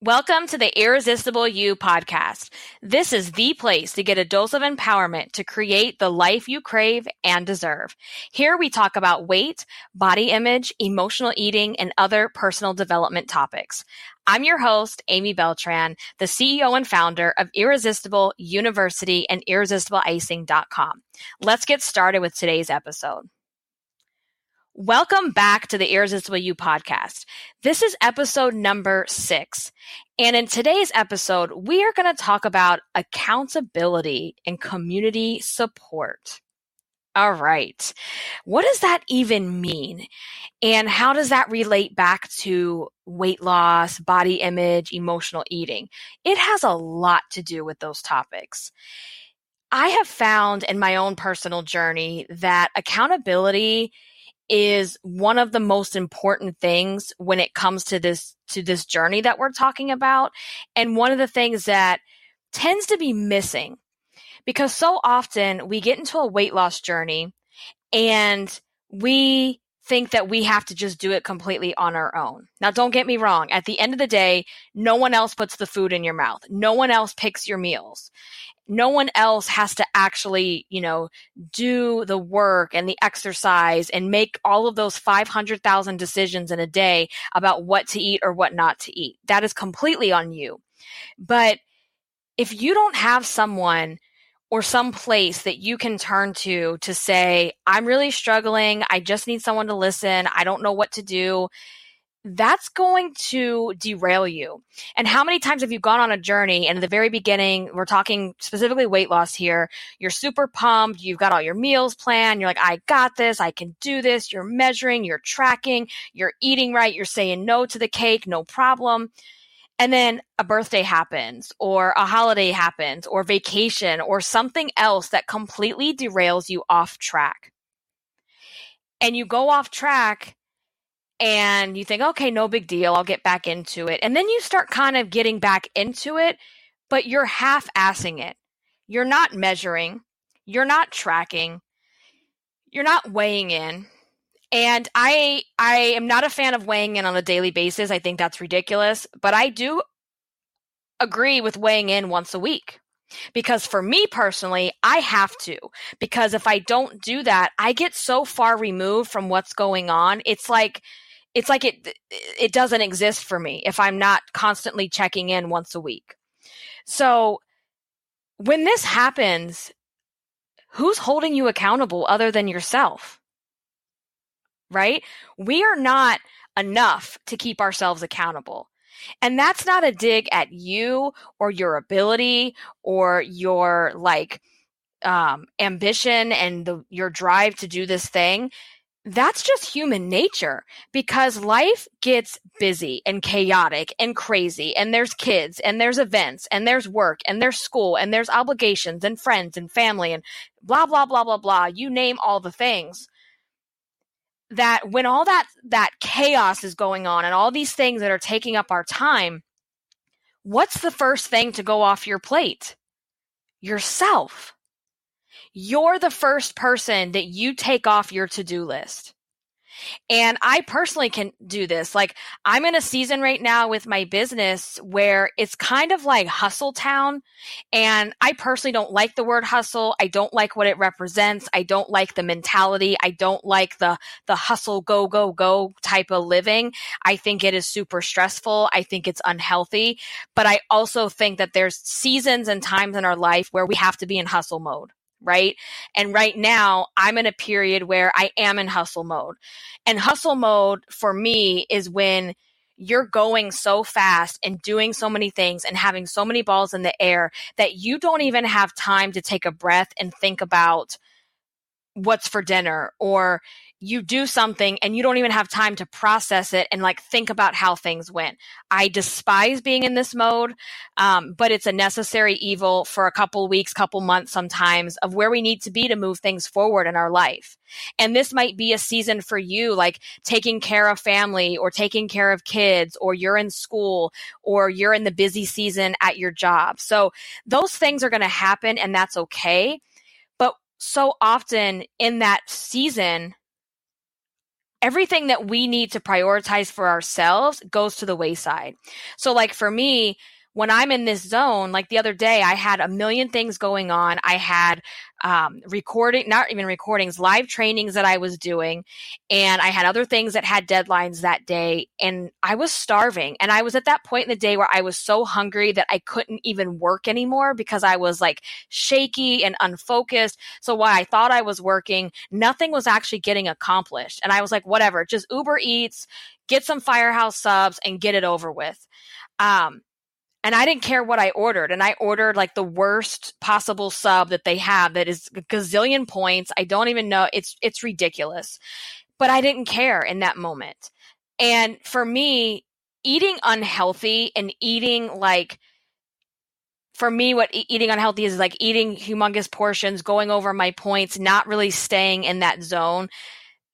Welcome to the Irresistible You podcast. This is the place to get a dose of empowerment to create the life you crave and deserve. Here we talk about weight, body image, emotional eating, and other personal development topics. I'm your host, Amy Beltran, the CEO and founder of Irresistible University and IrresistibleIcing.com. Let's get started with today's episode. Welcome back to the Irresistible You podcast. This is episode number 6. And in today's episode, we are going to talk about accountability and community support. All right. What does that even mean? And how does that relate back to weight loss, body image, emotional eating? It has a lot to do with those topics. I have found in my own personal journey that accountability is one of the most important things when it comes to this journey that we're talking about. And one of the things that tends to be missing, because so often we get into a weight loss journey and we think that we have to just do it completely on our own. Now, don't get me wrong. At the end of the day, no one else puts the food in your mouth. No one else picks your meals. No one else has to actually, do the work and the exercise and make all of those 500,000 decisions in a day about what to eat or what not to eat. That is completely on you. But if you don't have someone or some place that you can turn to say, I'm really struggling, I just need someone to listen, I don't know what to do, that's going to derail you. And how many times have you gone on a journey and at the very beginning, we're talking specifically weight loss here, you're super pumped, you've got all your meals planned, you're like, I got this, I can do this, you're measuring, you're tracking, you're eating right, you're saying no to the cake, no problem. And then a birthday happens or a holiday happens or vacation or something else that completely derails you off track. And you go off track and you think, okay, no big deal, I'll get back into it. And then you start kind of getting back into it, but you're half-assing it. You're not measuring. You're not tracking. You're not weighing in. And I am not a fan of weighing in on a daily basis. I think that's ridiculous. But I do agree with weighing in once a week. Because for me personally, I have to. Because if I don't do that, I get so far removed from what's going on. It's like it doesn't exist for me if I'm not constantly checking in once a week. So when this happens, who's holding you accountable other than yourself? Right? We are not enough to keep ourselves accountable. And that's not a dig at you or your ability or your ambition and your drive to do this thing. That's just human nature, because life gets busy and chaotic and crazy, and there's kids and there's events and there's work and there's school and there's obligations and friends and family and blah, blah, blah, blah, blah. You name all the things. That when all that chaos is going on and all these things that are taking up our time, what's the first thing to go off your plate? Yourself. You're the first person that you take off your to-do list. And I personally can do this. Like, I'm in a season right now with my business where it's kind of like hustle town. And I personally don't like the word hustle. I don't like what it represents. I don't like the mentality. I don't like the hustle, go, go, go type of living. I think it is super stressful. I think it's unhealthy. But I also think that there's seasons and times in our life where we have to be in hustle mode. Right? And right now I'm in a period where I am in hustle mode. And hustle mode for me is when you're going so fast and doing so many things and having so many balls in the air that you don't even have time to take a breath and think about what's for dinner, or you do something and you don't even have time to process it and think about how things went. I despise being in this mode, but it's a necessary evil for a couple weeks, couple months sometimes of where we need to be to move things forward in our life. And this might be a season for you, like taking care of family or taking care of kids, or you're in school, or you're in the busy season at your job. So those things are going to happen, and that's okay. But so often in that season, everything that we need to prioritize for ourselves goes to the wayside. So like for me, when I'm in this zone, like the other day, I had a million things going on. I had not even recordings, live trainings that I was doing. And I had other things that had deadlines that day. And I was starving. And I was at that point in the day where I was so hungry that I couldn't even work anymore because I was like shaky and unfocused. So while I thought I was working, nothing was actually getting accomplished. And I was like, whatever, just Uber Eats, get some Firehouse subs and get it over with. And I didn't care what I ordered. And I ordered like the worst possible sub that they have that is a gazillion points. I don't even know. It's ridiculous. But I didn't care in that moment. And for me, eating unhealthy and eating like, for me, what eating unhealthy is like eating humongous portions, going over my points, not really staying in that zone.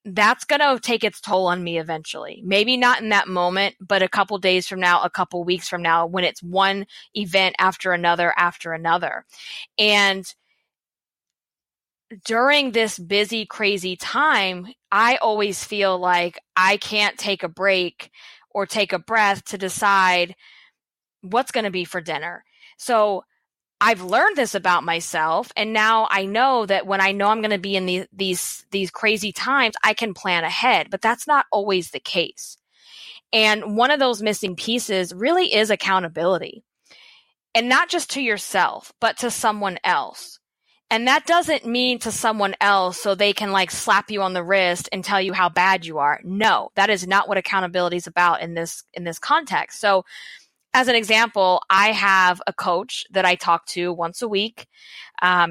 That's going to take its toll on me eventually. Maybe not in that moment, but a couple days from now, a couple weeks from now, when it's one event after another. And during this busy, crazy time, I always feel like I can't take a break or take a breath to decide what's going to be for dinner. So I've learned this about myself, and now I know that when I know I'm going to be in these crazy times, I can plan ahead, but that's not always the case. And one of those missing pieces really is accountability, and not just to yourself, but to someone else. And that doesn't mean to someone else so they can like slap you on the wrist and tell you how bad you are. No, that is not what accountability is about in this context. So as an example, I have a coach that I talk to once a week.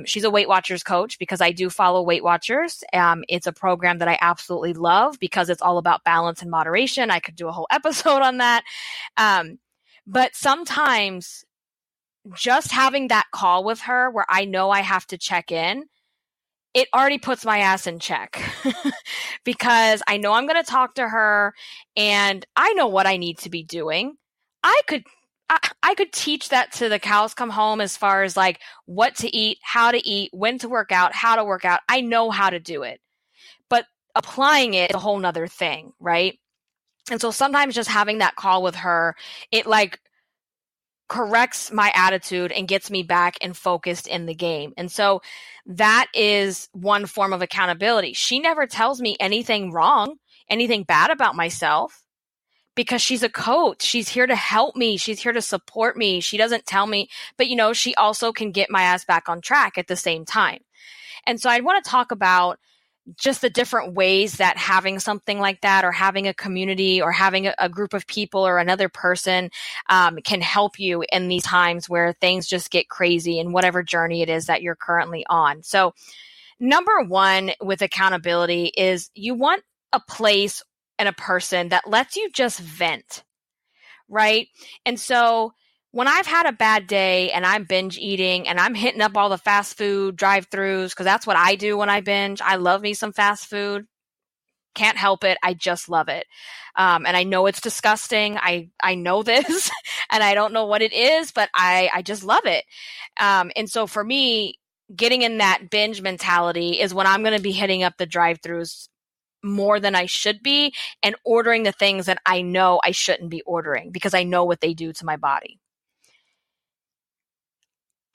She's a Weight Watchers coach because I do follow Weight Watchers. It's a program that I absolutely love because it's all about balance and moderation. I could do a whole episode on that. But sometimes just having that call with her where I know I have to check in, it already puts my ass in check because I know I'm going to talk to her and I know what I need to be doing. I could teach that to the cows come home as far as like what to eat, how to eat, when to work out, how to work out. I know how to do it, but applying it is a whole nother thing, right? And so sometimes just having that call with her, it like corrects my attitude and gets me back and focused in the game. And so that is one form of accountability. She never tells me anything wrong, anything bad about myself, because she's a coach. She's here to help me. She's here to support me. She doesn't tell me, but she also can get my ass back on track at the same time. And so I want to talk about just the different ways that having something like that, or having a community, or having a group of people or another person can help you in these times where things just get crazy in whatever journey it is that you're currently on. So number one with accountability is you want a place and a person that lets you just vent, right? And so when I've had a bad day and I'm binge eating and I'm hitting up all the fast food drive-thrus, because that's what I do when I binge. I love me some fast food. Can't help it. I just love it. And I know it's disgusting. I know this and I don't know what it is, but I just love it. And so for me, getting in that binge mentality is when I'm going to be hitting up the drive-thrus more than I should be and ordering the things that I know I shouldn't be ordering because I know what they do to my body.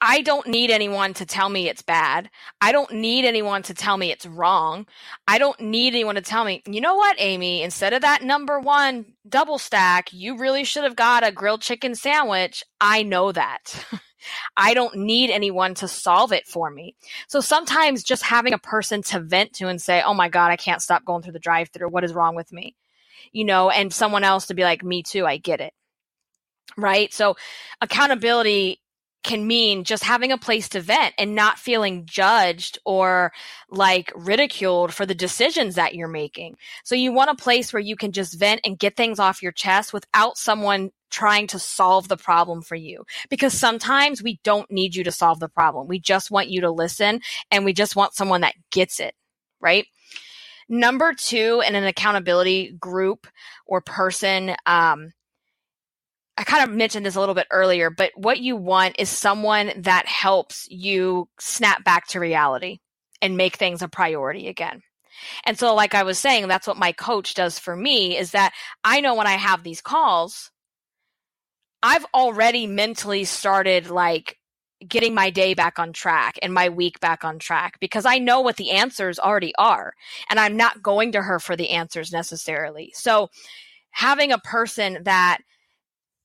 I don't need anyone to tell me it's bad. I don't need anyone to tell me it's wrong. I don't need anyone to tell me, you know what, Amy, instead of that number one double stack, you really should have got a grilled chicken sandwich. I know that. I don't need anyone to solve it for me. So sometimes just having a person to vent to and say, oh my God, I can't stop going through the drive-thru. What is wrong with me? And someone else to be like, me too, I get it. Right? So accountability can mean just having a place to vent and not feeling judged or like ridiculed for the decisions that you're making. So you want a place where you can just vent and get things off your chest without someone trying to solve the problem for you. Because sometimes we don't need you to solve the problem. We just want you to listen and we just want someone that gets it, right? Number two, in an accountability group or person, I kind of mentioned this a little bit earlier, but what you want is someone that helps you snap back to reality and make things a priority again. And so, like I was saying, that's what my coach does for me, is that I know when I have these calls, I've already mentally started like getting my day back on track and my week back on track, because I know what the answers already are, and I'm not going to her for the answers necessarily. So having a person that,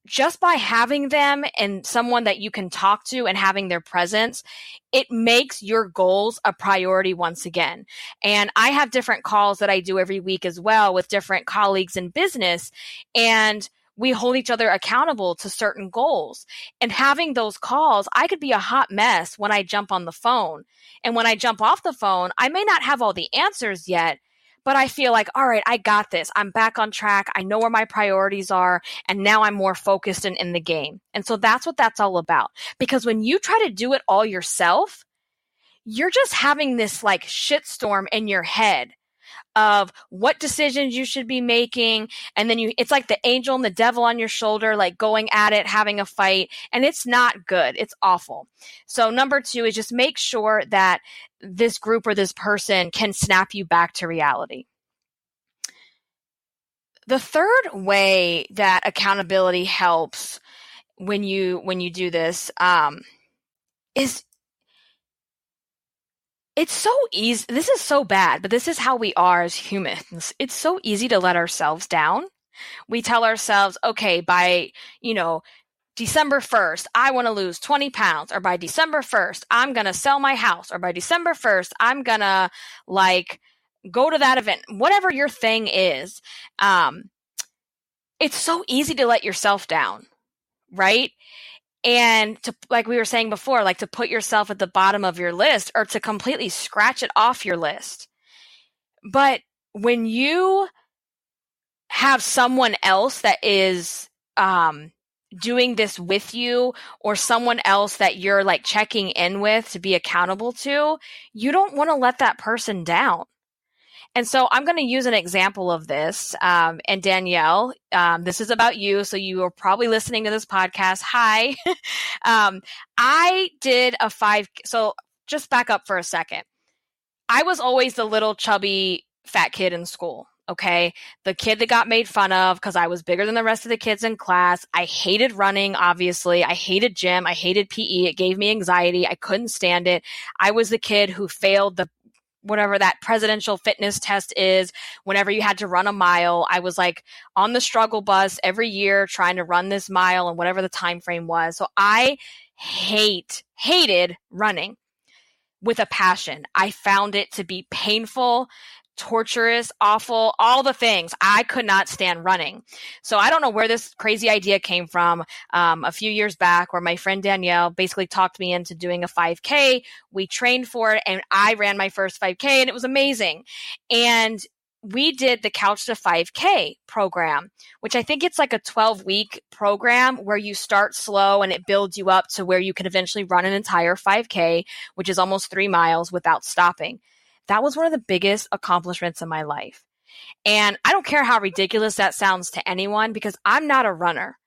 just by having them and someone that you can talk to and having their presence, it makes your goals a priority once again. And I have different calls that I do every week as well with different colleagues in business, and we hold each other accountable to certain goals. And having those calls, I could be a hot mess when I jump on the phone. And when I jump off the phone, I may not have all the answers yet, but I feel like, all right, I got this. I'm back on track. I know where my priorities are. And now I'm more focused and in the game. And so that's what that's all about. Because when you try to do it all yourself, you're just having this like shitstorm in your head of what decisions you should be making. And then it's like the angel and the devil on your shoulder, like going at it, having a fight. And it's not good. It's awful. So number 2 is just make sure that this group or this person can snap you back to reality. The third way that accountability helps when you do this is, it's so easy. This is so bad, but this is how we are as humans. It's so easy to let ourselves down. We tell ourselves, okay, by, December 1st, I want to lose 20 pounds, or by December 1st, I'm going to sell my house, or by December 1st, I'm going to go to that event, whatever your thing is. It's so easy to let yourself down, right? And to, like we were saying before, like to put yourself at the bottom of your list, or to completely scratch it off your list. But when you have someone else that is doing this with you, or someone else that you're like checking in with to be accountable to, you don't want to let that person down. And so I'm going to use an example of this. And Danielle, this is about you. So you are probably listening to this podcast. Hi. I did a 5. So just back up for a second. I was always the little chubby fat kid in school. Okay. The kid that got made fun of because I was bigger than the rest of the kids in class. I hated running, obviously. I hated gym. I hated PE. It gave me anxiety. I couldn't stand it. I was the kid who failed whatever that presidential fitness test is. Whenever you had to run a mile, I was like on the struggle bus every year trying to run this mile and whatever the time frame was. So I hated running with a passion. I found it to be painful, torturous, awful, all the things. I could not stand running. So I don't know where this crazy idea came from. A few years back, where my friend Danielle basically talked me into doing a 5K. We trained for it, and I ran my first 5K, and it was amazing. And we did the Couch to 5K program, which I think it's like a 12-week program where you start slow and it builds you up to where you can eventually run an entire 5K, which is almost 3 miles without stopping. That was one of the biggest accomplishments in my life. And I don't care how ridiculous that sounds to anyone, because I'm not a runner.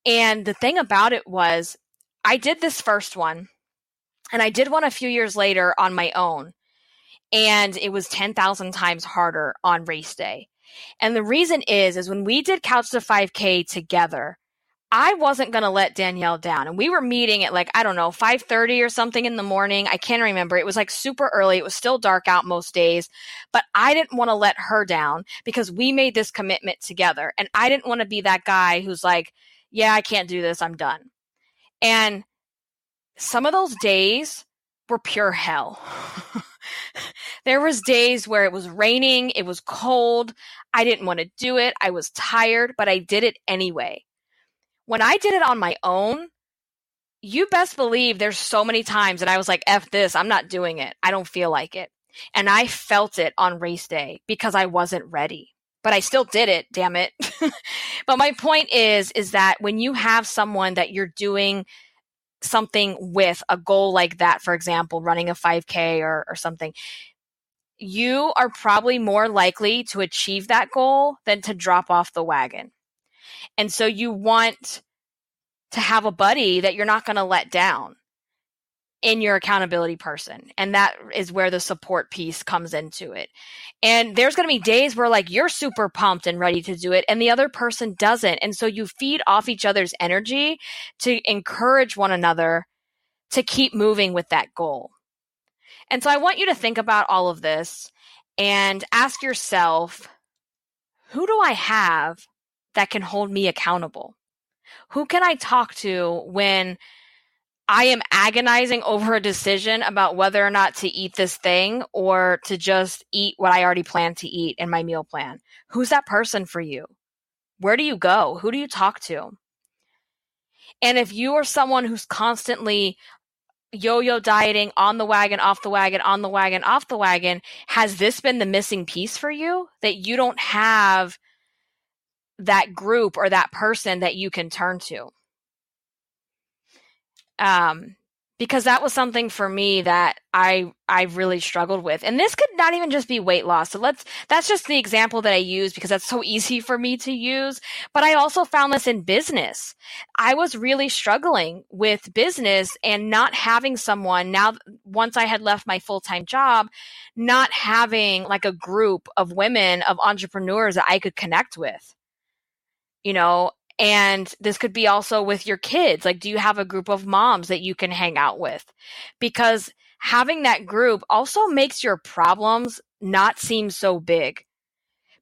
And the thing about it was, I did this first one, and I did one a few years later on my own. And it was 10,000 times harder on race day. And the reason is when we did Couch to 5K together, I wasn't going to let Danielle down. And we were meeting at 5:30 or something in the morning. I can't remember. It was like super early. It was still dark out most days. But I didn't want to let her down, because we made this commitment together. And I didn't want to be that guy who's like, yeah, I can't do this. I'm done. And some of those days were pure hell. There was days where it was raining. It was cold. I didn't want to do it. I was tired, but I did it anyway. When I did it on my own, you best believe there's so many times that I was like, F this, I'm not doing it. I don't feel like it. And I felt it on race day because I wasn't ready. But I still did it, damn it. But my point is that when you have someone that you're doing something with, a goal like that, for example, running a 5K or something, you are probably more likely to achieve that goal than to drop off the wagon. And so you want to have a buddy that you're not going to let down. in your accountability person. And that is where the support piece comes into it. And there's going to be days where like you're super pumped and ready to do it and the other person doesn't. And so you feed off each other's energy to encourage one another to keep moving with that goal. And so I want you to think about all of this and ask yourself, who do I have that can hold me accountable? Who can I talk to when I am agonizing over a decision about whether or not to eat this thing or to just eat what I already planned to eat in my meal plan? Who's that person for you? Where do you go? Who do you talk to? And if you are someone who's constantly yo-yo dieting, on the wagon, off the wagon, on the wagon, off the wagon, has this been the missing piece for you? That you don't have that group or that person that you can turn to? Because that was something for me that I really struggled with. And this could not even just be weight loss. So that's just the example that I use because that's so easy for me to use. But I also found this in business. I was really struggling with business and not having someone now, once I had left my full-time job, not having like a group of women, of entrepreneurs that I could connect with, you know. And this could be also with your kids. Like, do you have a group of moms that you can hang out with? Because having that group also makes your problems not seem so big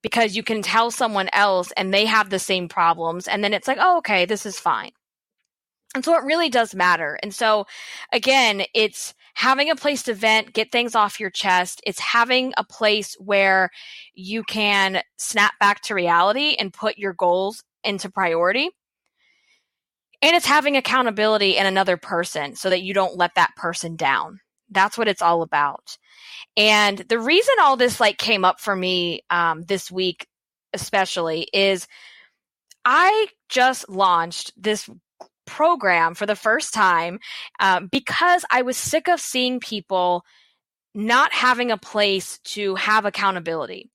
because you can tell someone else and they have the same problems. And then it's like, oh, okay, this is fine. And so it really does matter. And so again, it's having a place to vent, get things off your chest. It's having a place where you can snap back to reality and put your goals into priority. And it's having accountability in another person so that you don't let that person down. That's what it's all about. And the reason all this like came up for me this week especially is I just launched this program for the first time because I was sick of seeing people not having a place to have accountability.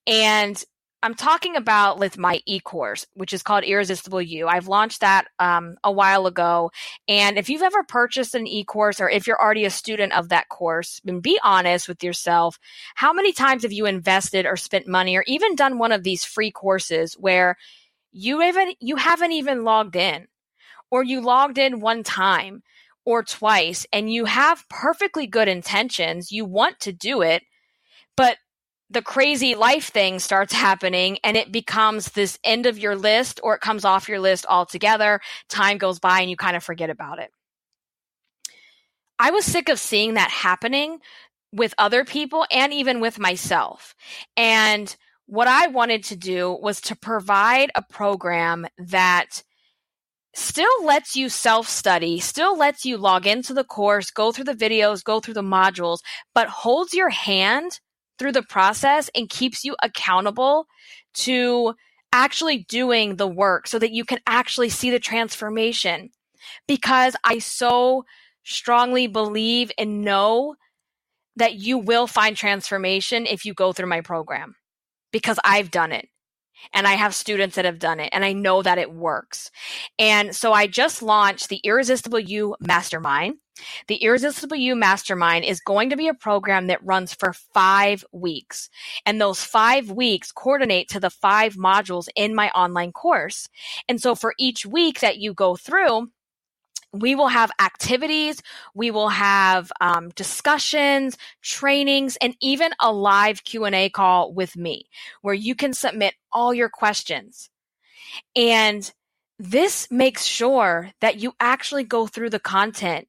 And I'm talking about with my e-course, which is called Irresistible You. I've launched that a while ago. And if you've ever purchased an e-course or if you're already a student of that course, then be honest with yourself. How many times have you invested or spent money or even done one of these free courses where you haven't even logged in, or you logged in one time or twice and you have perfectly good intentions, you want to do it, but the crazy life thing starts happening and it becomes this end of your list, or it comes off your list altogether. Time goes by and you kind of forget about it. I was sick of seeing that happening with other people and even with myself. And what I wanted to do was to provide a program that still lets you self-study, still lets you log into the course, go through the videos, go through the modules, but holds your hand through the process and keeps you accountable to actually doing the work so that you can actually see the transformation. Because I so strongly believe and know that you will find transformation if you go through my program, because I've done it. And I have students that have done it, and I know that it works. And so I just launched the Irresistible You Mastermind. The Irresistible You Mastermind is going to be a program that runs for 5 weeks. And those 5 weeks coordinate to the 5 modules in my online course. And so for each week that you go through, we will have activities, we will have discussions, trainings, and even a live Q&A call with me where you can submit all your questions. And this makes sure that you actually go through the content,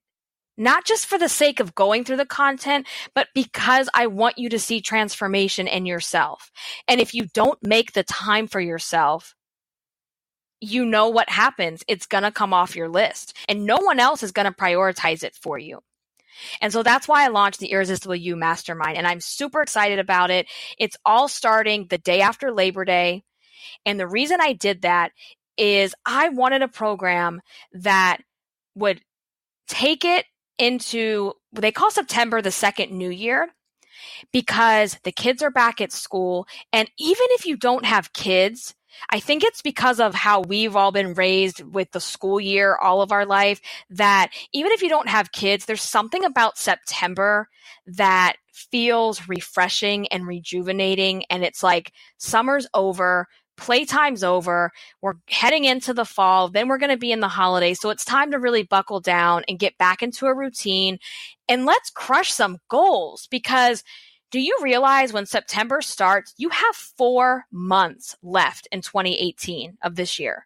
not just for the sake of going through the content, but because I want you to see transformation in yourself. And if you don't make the time for yourself, you know what happens. It's going to come off your list and no one else is going to prioritize it for you. And so that's why I launched the Irresistible You Mastermind, and I'm super excited about it. It's all starting the day after Labor Day. And the reason I did that is I wanted a program that would take it into, they call September the second new year, because the kids are back at school. And even if you don't have kids, I think it's because of how we've all been raised with the school year all of our life, that even if you don't have kids, there's something about September that feels refreshing and rejuvenating. And it's like summer's over, playtime's over, we're heading into the fall, then we're going to be in the holidays. So it's time to really buckle down and get back into a routine, and let's crush some goals. Because do you realize when September starts, you have 4 months left in 2018 of this year.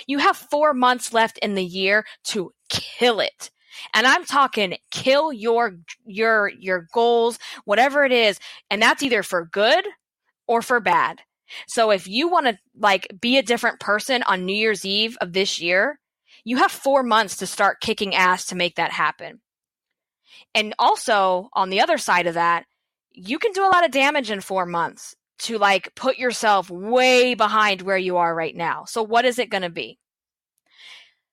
You have 4 months left in the year to kill it. And I'm talking kill your goals, whatever it is. And that's either for good or for bad. So if you want to be a different person on New Year's Eve of this year, you have 4 months to start kicking ass to make that happen. And also on the other side of that, you can do a lot of damage in 4 months to put yourself way behind where you are right now. So what is it going to be?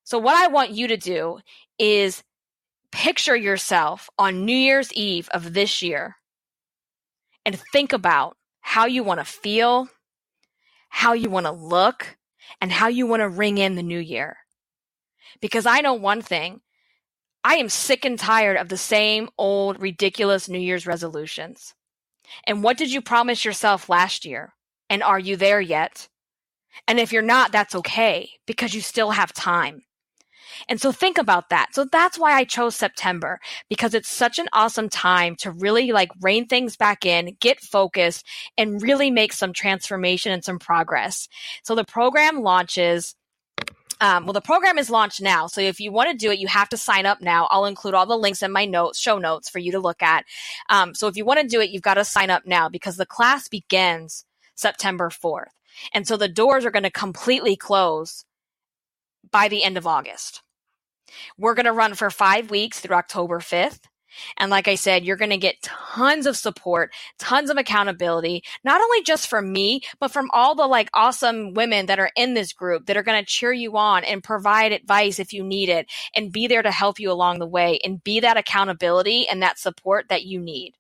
So what I want you to do is picture yourself on New Year's Eve of this year and think about how you want to feel, how you want to look, and how you want to ring in the new year. Because I know one thing, I am sick and tired of the same old ridiculous New Year's resolutions. And what did you promise yourself last year? And are you there yet? And if you're not, that's okay, because you still have time. And so think about that. So that's why I chose September, because it's such an awesome time to really rein things back in, get focused, and really make some transformation and some progress. So the program launches. The program is launched now. So if you want to do it, you have to sign up now. I'll include all the links in my show notes for you to look at. So if you want to do it, you've got to sign up now, because the class begins September 4th. And so the doors are going to completely close by the end of August. We're going to run for 5 weeks through October 5th. And like I said, you're going to get tons of support, tons of accountability, not only just from me, but from all the awesome women that are in this group that are going to cheer you on and provide advice if you need it, and be there to help you along the way, and be that accountability and that support that you need.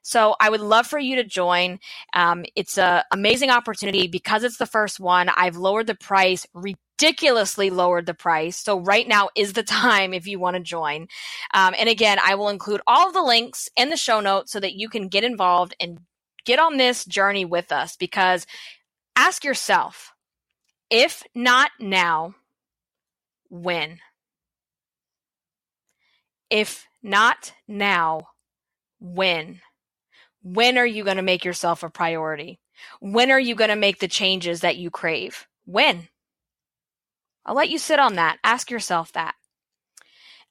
So I would love for you to join. It's an amazing opportunity because it's the first one. I've lowered the price, ridiculously lowered the price. So right now is the time if you want to join. And again, I will include all of the links in the show notes so that you can get involved and get on this journey with us. Because ask yourself, if not now, when? If not now, when? When are you going to make yourself a priority? When are you going to make the changes that you crave? When? I'll let you sit on that. Ask yourself that.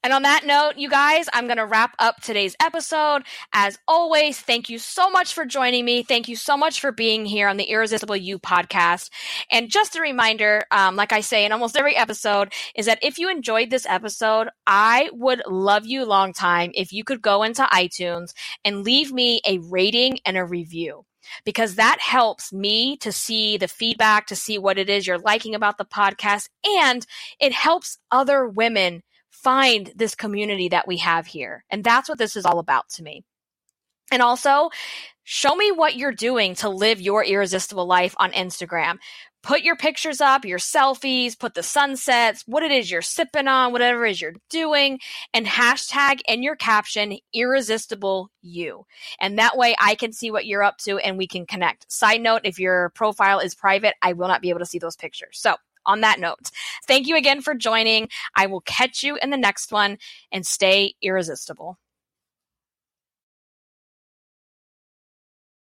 And on that note, you guys, I'm going to wrap up today's episode. As always, thank you so much for joining me. Thank you so much for being here on the Irresistible You podcast. And just a reminder, like I say in almost every episode, is that if you enjoyed this episode, I would love you long time if you could go into iTunes and leave me a rating and a review. Because that helps me to see the feedback, to see what it is you're liking about the podcast, and it helps other women find this community that we have here. And that's what this is all about to me. And also, show me what you're doing to live your irresistible life on Instagram. Put your pictures up, your selfies, put the sunsets, what it is you're sipping on, whatever it is you're doing, and hashtag in your caption, Irresistible You. And that way I can see what you're up to and we can connect. Side note, if your profile is private, I will not be able to see those pictures. So on that note, thank you again for joining. I will catch you in the next one, and stay irresistible.